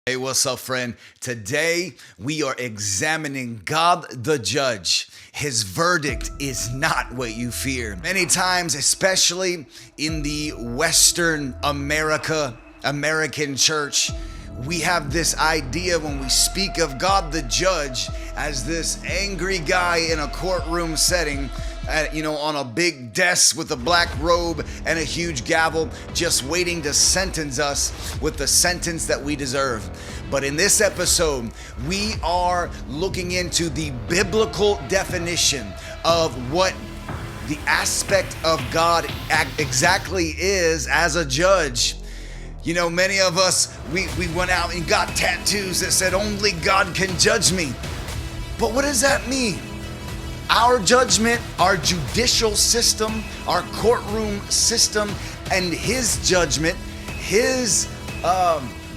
Hey, what's up, friend? Today we are examining God the Judge. His verdict is not what you fear. Many times, especially in the Western American church, we have this idea when we speak of God the Judge as this angry guy in a courtroom setting, on a big desk with a black robe and a huge gavel, just waiting to sentence us with the sentence that we deserve. But in this episode, we are looking into the biblical definition of what the aspect of God exactly is as a judge. You know, many of us, we went out and got tattoos that said, "Only God can judge me." But what does that mean? Our judgment, our judicial system, our courtroom system, and his judgment, his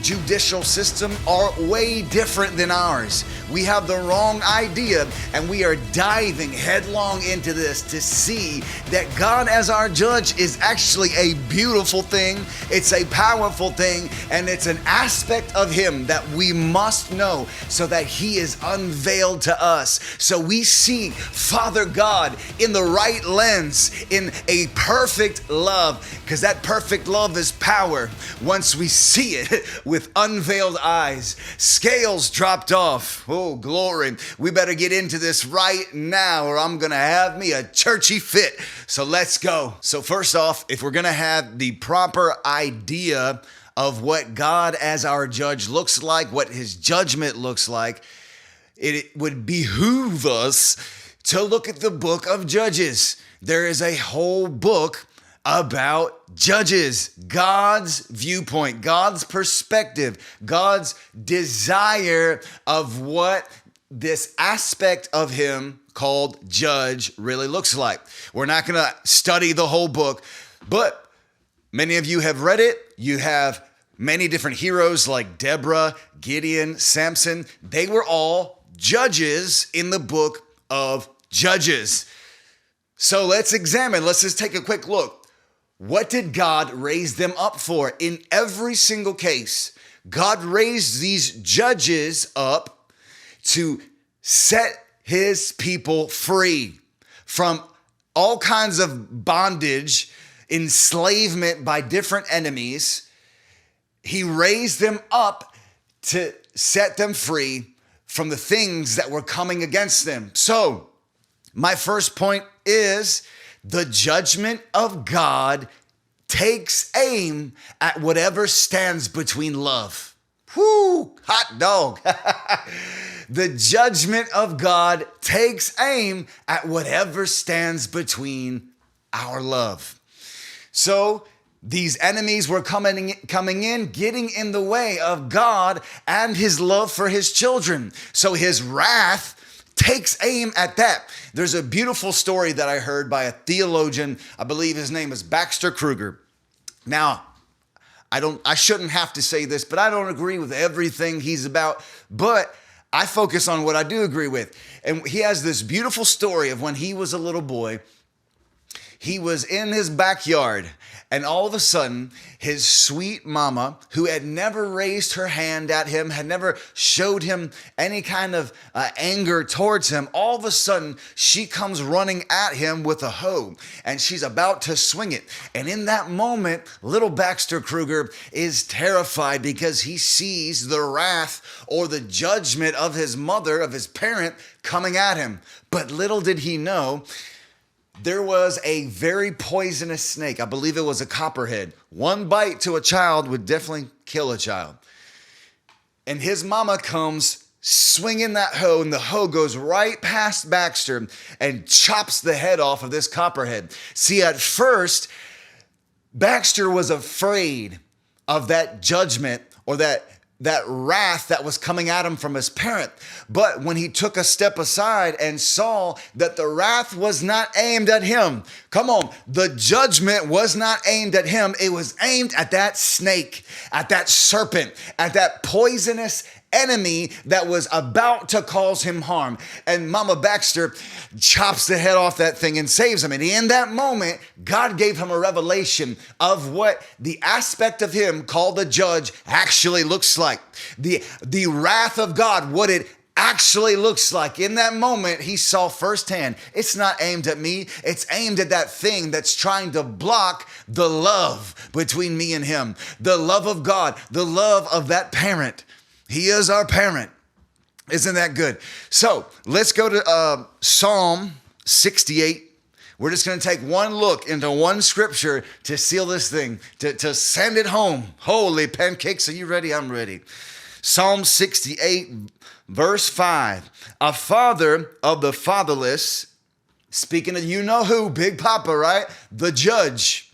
judicial system are way different than ours. We have the wrong idea, and we are diving headlong into this to see that God as our judge is actually a beautiful thing. It's a powerful thing, and it's an aspect of him that we must know so that he is unveiled to us. So we see Father God in the right lens, in a perfect love, because that perfect love is power. Once we see it with unveiled eyes, scales dropped off. Oh, glory. We better get into this right now or I'm going to have me a churchy fit. So let's go. So first off, if we're going to have the proper idea of what God as our judge looks like, what his judgment looks like, it would behoove us to look at the book of Judges. There is a whole book about judges, God's viewpoint, God's perspective, God's desire of what this aspect of him called judge really looks like. We're not going to study the whole book, but many of you have read it. You have many different heroes like Deborah, Gideon, Samson. They were all judges in the book of Judges. So let's just take a quick look. What did God raise them up for? In every single case, God raised these judges up to set his people free from all kinds of bondage, enslavement by different enemies. He raised them up to set them free from the things that were coming against them. So, my first point is the judgment of God takes aim at whatever stands between love. Whoo, hot dog. The judgment of God takes aim at whatever stands between our love. So these enemies were coming in, getting in the way of God and his love for his children. So his wrath takes aim at that. There's a beautiful story that I heard by a theologian. I believe his name is Baxter Kruger. Now, I shouldn't have to say this, but I don't agree with everything he's about, but I focus on what I do agree with. And he has this beautiful story of when he was a little boy. He was in his backyard, and all of a sudden, his sweet mama, who had never raised her hand at him, had never showed him any kind of anger towards him, all of a sudden, she comes running at him with a hoe, and she's about to swing it. And in that moment, little Baxter Kruger is terrified because he sees the wrath or the judgment of his mother, of his parent, coming at him. But little did he know, there was a very poisonous snake. I believe it was a copperhead. One bite to a child would definitely kill a child. And his mama comes swinging that hoe, and the hoe goes right past Baxter and chops the head off of this copperhead. See, at first, Baxter was afraid of that judgment or that wrath that was coming at him from his parent. But when he took a step aside and saw that the wrath was not aimed at him, come on, the judgment was not aimed at him. It was aimed at that snake, at that serpent, at that poisonous enemy that was about to cause him harm. And Mama Baxter chops the head off that thing and saves him. And in that moment, God gave him a revelation of what the aspect of him called the judge actually looks like. The wrath of God, what it actually looks like. In that moment, he saw firsthand, it's not aimed at me, it's aimed at that thing that's trying to block the love between me and him, the love of God, the love of that parent. He is our parent. Isn't that good? So let's go to Psalm 68. We're just going to take one look into one scripture to seal this thing, to send it home. Holy pancakes, are you ready? I'm ready. Psalm 68, verse 5. A father of the fatherless, speaking of you know who, Big Papa, right? The judge.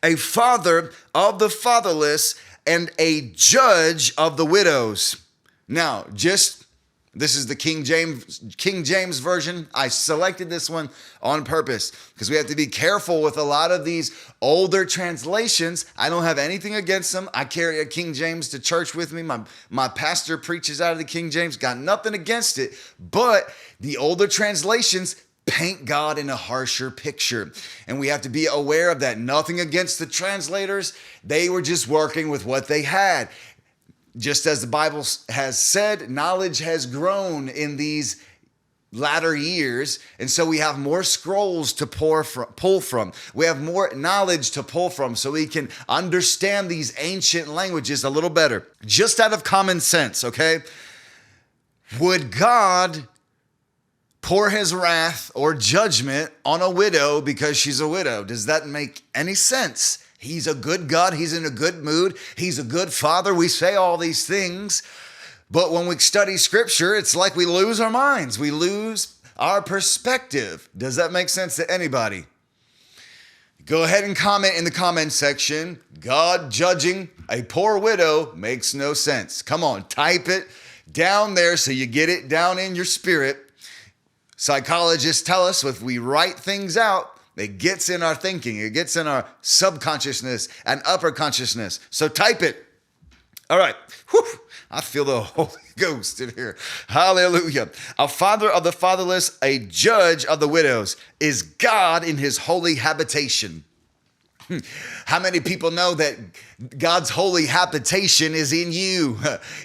A father of the fatherless and a judge of the widows. Now, this is the King James version. I selected this one on purpose because we have to be careful with a lot of these older translations. I don't have anything against them. I carry a King James to church with me. My pastor preaches out of the King James. Got nothing against it. But the older translations paint God in a harsher picture. And we have to be aware of that. Nothing against the translators. They were just working with what they had. Just as the Bible has said, knowledge has grown in these latter years. And so we have more scrolls to pull from. We have more knowledge to pull from so we can understand these ancient languages a little better. Just out of common sense, okay? Would God pour his wrath or judgment on a widow because she's a widow? Does that make any sense? He's a good God. He's in a good mood. He's a good father. We say all these things, but when we study scripture, it's like we lose our minds. We lose our perspective. Does that make sense to anybody? Go ahead and comment in the comment section. God judging a poor widow makes no sense. Come on, type it down there so you get it down in your spirit. Psychologists tell us if we write things out, it gets in our thinking. It gets in our subconsciousness and upper consciousness. So type it. All right. Whew. I feel the Holy Ghost in here. Hallelujah. A father of the fatherless, a judge of the widows, is God in his holy habitation. How many people know that God's holy habitation is in you?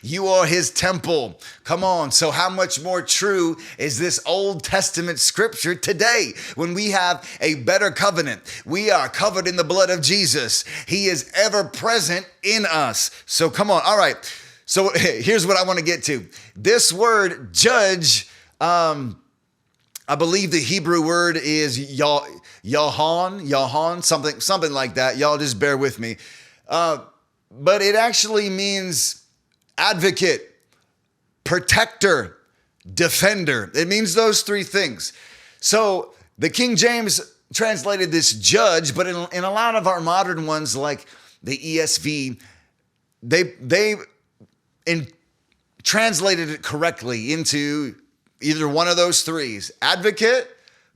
You are his temple. Come on. So how much more true is this Old Testament scripture today when we have a better covenant? We are covered in the blood of Jesus. He is ever present in us. So come on. All right. So here's what I want to get to. This word judge, I believe the Hebrew word is Yahan, something like that. Y'all just bear with me. But it actually means advocate, protector, defender. It means those three things. So the King James translated this judge, but in a lot of our modern ones, like the ESV, they translated it correctly into either one of those threes: advocate,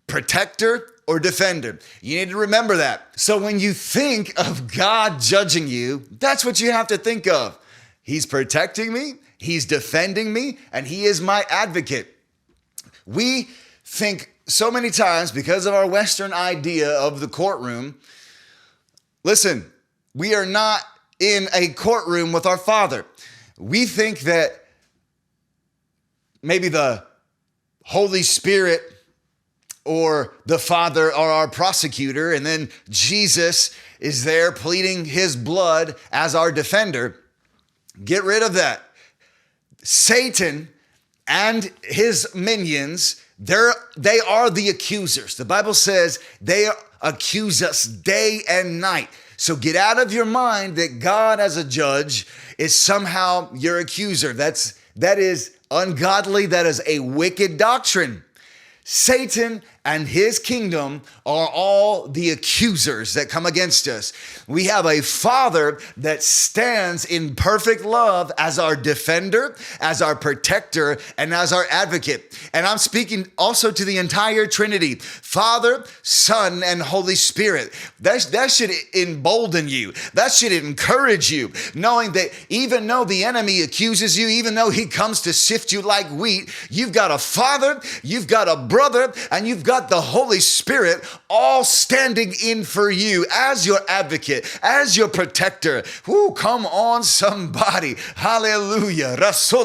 protector, or defender. You need to remember that. So when you think of God judging you, that's what you have to think of. He's protecting me, he's defending me, and he is my advocate. We think so many times, because of our Western idea of the courtroom, listen, we are not in a courtroom with our Father. We think that maybe the Holy Spirit or the Father are our prosecutor, and then Jesus is there pleading his blood as our defender. Get rid of that. Satan and his minions, they are the accusers. The Bible says they accuse us day and night. So get out of your mind that God as a judge is somehow your accuser. That is ungodly. That is a wicked doctrine. Satan and his kingdom are all the accusers that come against us. We have a Father that stands in perfect love as our defender, as our protector, and as our advocate. And I'm speaking also to the entire Trinity, Father, Son, and Holy Spirit. That should embolden you. That should encourage you, knowing that even though the enemy accuses you, even though he comes to sift you like wheat, you've got a Father, you've got a brother, and you've got the Holy Spirit all standing in for you as your advocate, as your protector. Whoo, come on, somebody. Hallelujah. So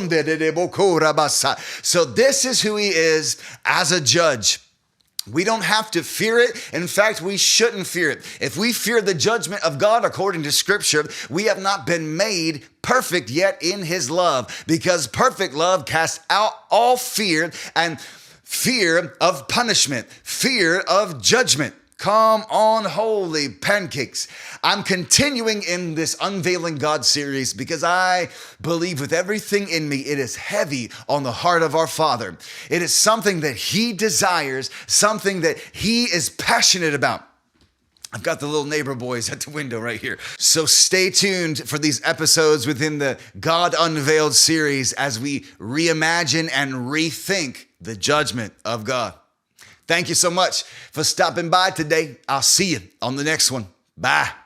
this is who he is as a judge. We don't have to fear it. In fact, we shouldn't fear it. If we fear the judgment of God according to Scripture, we have not been made perfect yet in his love, because perfect love casts out all fear, and fear of punishment, fear of judgment. Come on, holy pancakes. I'm continuing in this Unveiling God series because I believe with everything in me, it is heavy on the heart of our Father. It is something that he desires, something that he is passionate about. I've got the little neighbor boys at the window right here. So stay tuned for these episodes within the God Unveiled series as we reimagine and rethink the judgment of God. Thank you so much for stopping by today. I'll see you on the next one. Bye.